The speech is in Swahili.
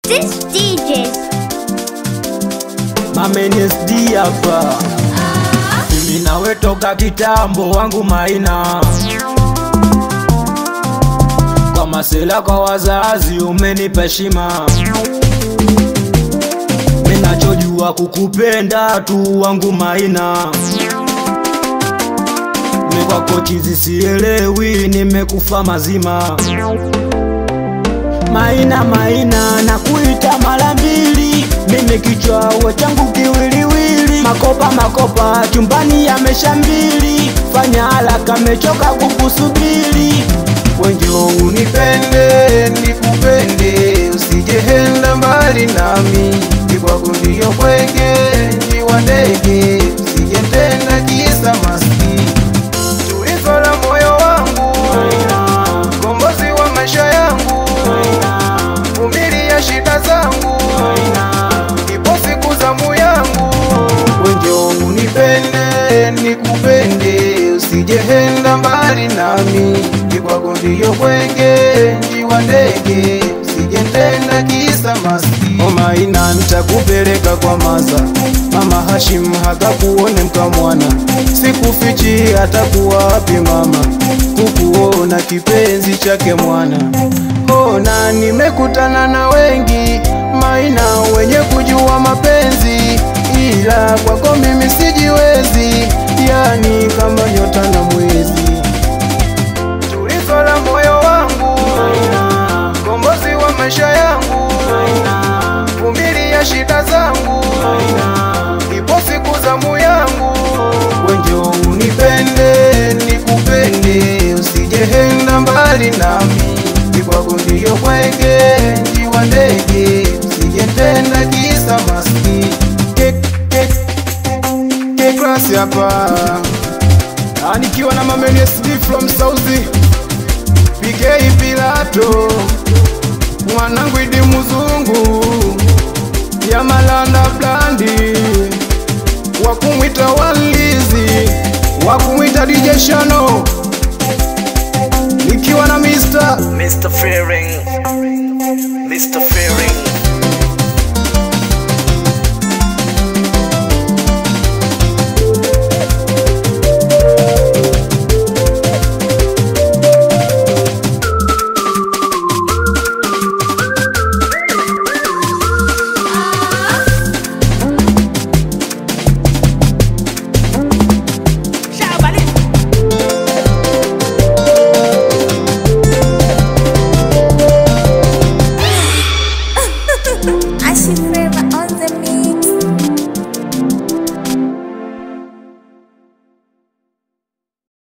This DJ's Mamenes D hapa. Mimi nawe toka kitambo wangu Maina. Kwa masela kwa wazazi umenipa heshima. Mimi nachojua kukupenda tu wangu Maina. Mimi kwako chizi sielewi, nimekufa mazima. Maina Maina nakuita mara mbili, mimi kichwa changu kiwiliwili. Makopa makopa chumbani yamesha mbili, fanya haraka mechoka kukusubiri. Wenjo unipende nikupende, usijehenda mbali nami. Kwako ndiyo kwenge njiwa ndege, usijetenda kisa maski. Tulizo la moyo wangu, kombozi wa maisha yangu, vumilia shida zangu, ipo siku zamu yangu. Wenjo unipende nikupende, usijehenda mbali nami. Kwako ndiyo kwenge njiwa ndege, usijetenda kisa maski. O Maina nitakupeleka kwa maza, Mama Hashim hakakuone mkamwana. Sikufichi atakuwa wapi mama, kukuona kipenzi chake mwana. Ona nimekutana na wengi Maina wenye kujua mapenzi, ila kwako mimi sijiwezi, yani kama nyota na mwezi. Tulizo la moyo wangu, kombozi wa maisha yangu, vumilia shida zangu, ipo siku zamu yangu. Wenjo unipende nikupende, usijehenda mbali nami. Kwako ndiyo kwenge njiwa ndege, usijetenda kisa maski. K-Class hapa, nikiwa na Mamenes D from Saudi, PK Pilato, mwanangu Idi Muzungu, ya Malanda Blandi, wakumwita Walizi, wakumwita DJ Shano, nikiwa na Mr. Fearing, Mr. Fearing. I see